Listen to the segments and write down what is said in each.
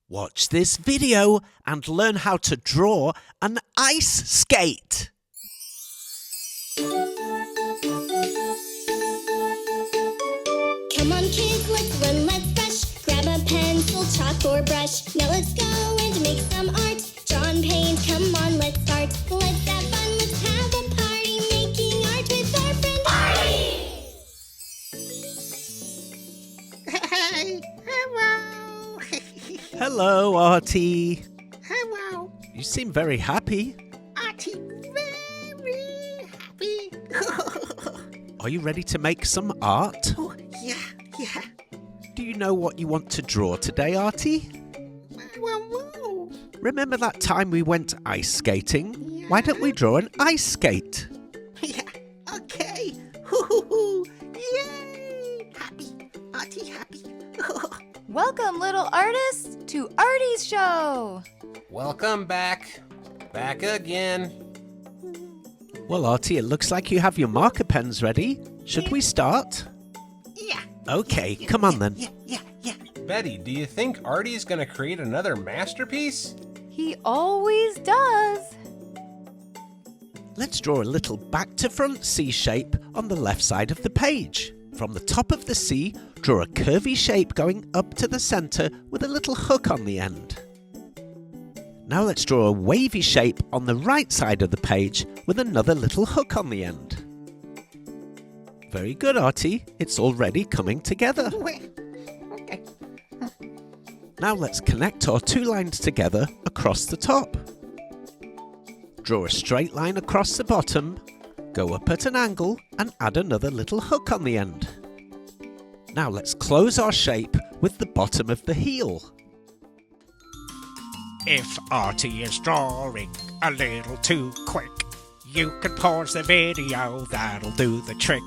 Watch this video and learn how to draw an ice skate. Come on kids, let's run, let's rush. Grab a pencil, chalk or brush. Now let's go and make some art. Draw and paint, come on, let's start. Let's have fun, let's have a party. Making art with our friend Artie. Hey, hello. Hello, Artie. Hello. You seem very happy. Artie, very happy. Are you ready to make some art? Oh, yeah. Do you know what you want to draw today, Artie? Well, Remember that time we went ice skating? Yeah. Why don't we draw an ice skate? yeah, okay. Hoo-hoo-hoo. Yay. Happy. Artie, happy. Welcome, little artists, to Artie's show. Welcome back. Back again. Well, Artie, it looks like you have your marker pens ready. Should we start? Yeah. Okay, come on then. Yeah. Betty, do you think Artie's gonna create another masterpiece? He always does. Let's draw a little back-to-front C shape on the left side of the page. From the top of the C, draw a curvy shape going up to the center with a little hook on the end. Now let's draw a wavy shape on the right side of the page with another little hook on the end. Very good, Artie. It's already coming together. Okay. Now let's connect our two lines together across the top. Draw a straight line across the bottom, go up at an angle and add another little hook on the end. Now let's close our shape with the bottom of the heel. If Artie is drawing a little too quick, you can pause the video, that'll do the trick.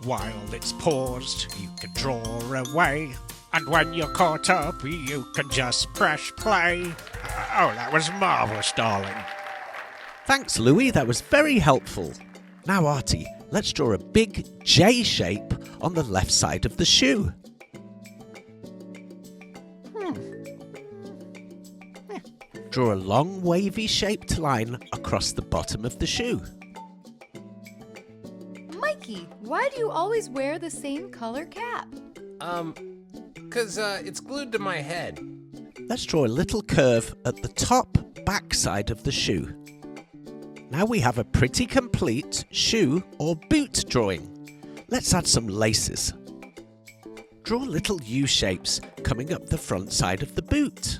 While it's paused, you can draw away. And when you're caught up, you can just press play. Oh, that was marvellous, darling. Thanks, Louie. That was very helpful. Now, Artie, let's draw a big J shape on the left side of the shoe. Draw a long wavy shaped line across the bottom of the shoe. Mikey, why do you always wear the same color cap? 'Cause it's glued to my head. Let's draw a little curve at the top back side of the shoe. Now we have a pretty complete shoe or boot drawing. Let's add some laces. Draw little U shapes coming up the front side of the boot.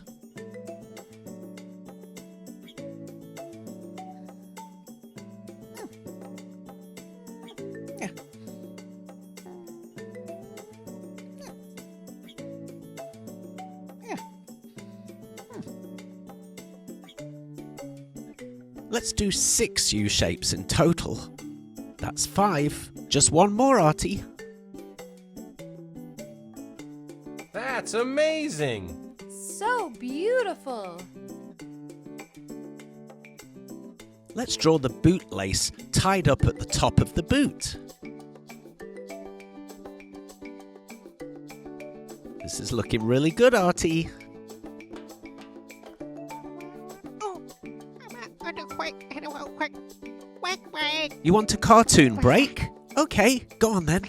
Let's do 6 U shapes in total. That's 5. Just one more, Artie. That's amazing. So beautiful. Let's draw the boot lace tied up at the top of the boot. This is looking really good, Artie. Quick. You want a cartoon break? Okay, go on then.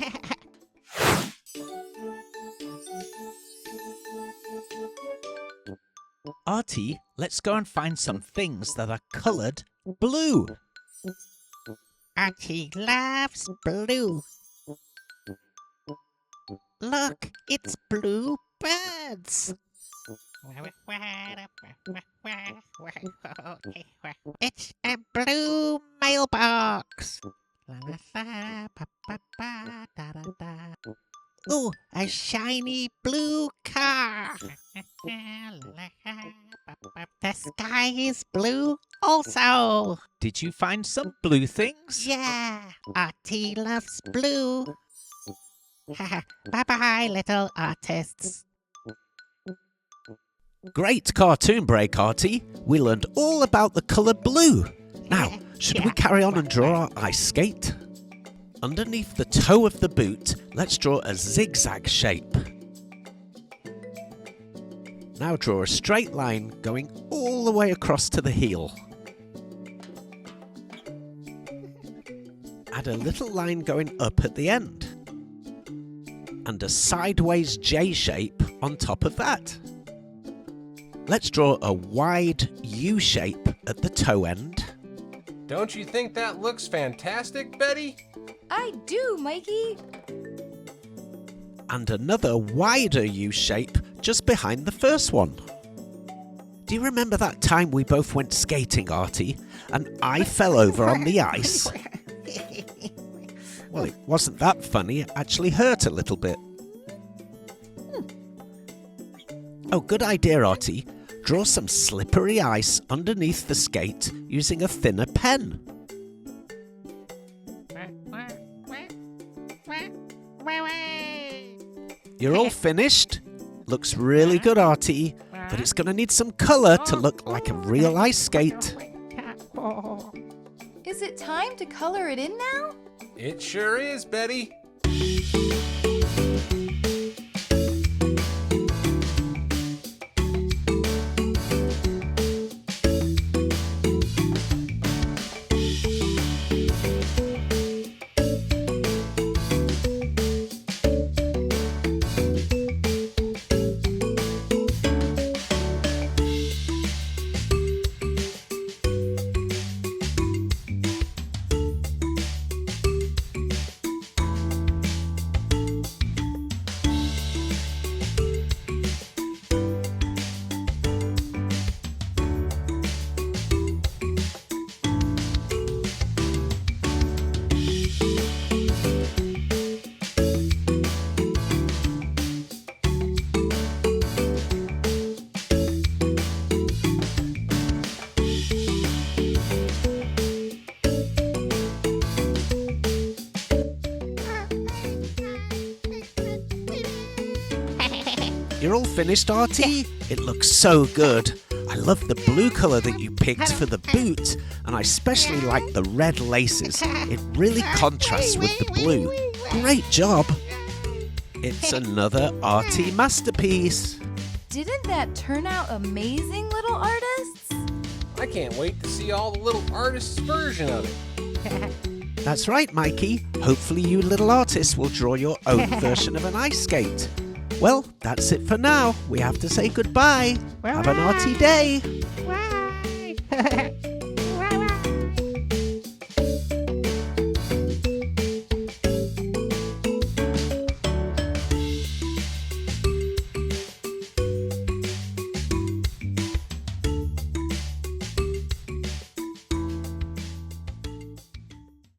Artie, let's go and find some things that are coloured blue. Artie loves blue. Look, it's blue birds. It's a blue mailbox. Ooh, a shiny blue car. The sky is blue also. Did you find some blue things? Yeah, Artie loves blue. Bye-bye, little artists. Great cartoon break, Artie. We learned all about the colour blue. Now, should we carry on and draw our ice skate? Underneath the toe of the boot, let's draw a zigzag shape. Now draw a straight line going all the way across to the heel. Add a little line going up at the end. And a sideways J shape on top of that. Let's draw a wide U shape at the toe end. Don't you think that looks fantastic, Betty? I do, Mikey. And another wider U shape just behind the first one. Do you remember that time we both went skating, Artie, and I fell over on the ice? Well, it wasn't that funny. It actually hurt a little bit. Oh, good idea, Artie. Draw some slippery ice underneath the skate using a thinner pen. You're all finished? Looks really good, Artie, but it's going to need some colour to look like a real ice skate. Is it time to color it in now? It sure is, Betty. You're all finished, Artie? It looks so good. I love the blue colour that you picked for the boot, and I especially like the red laces. It really contrasts with the blue. Great job. It's another Artie masterpiece. Didn't that turn out amazing, little artists? I can't wait to see all the little artists' version of it. That's right, Mikey. Hopefully you little artists will draw your own version of an ice skate. Well, that's it for now. We have to say goodbye. Have an Artie day. Bye.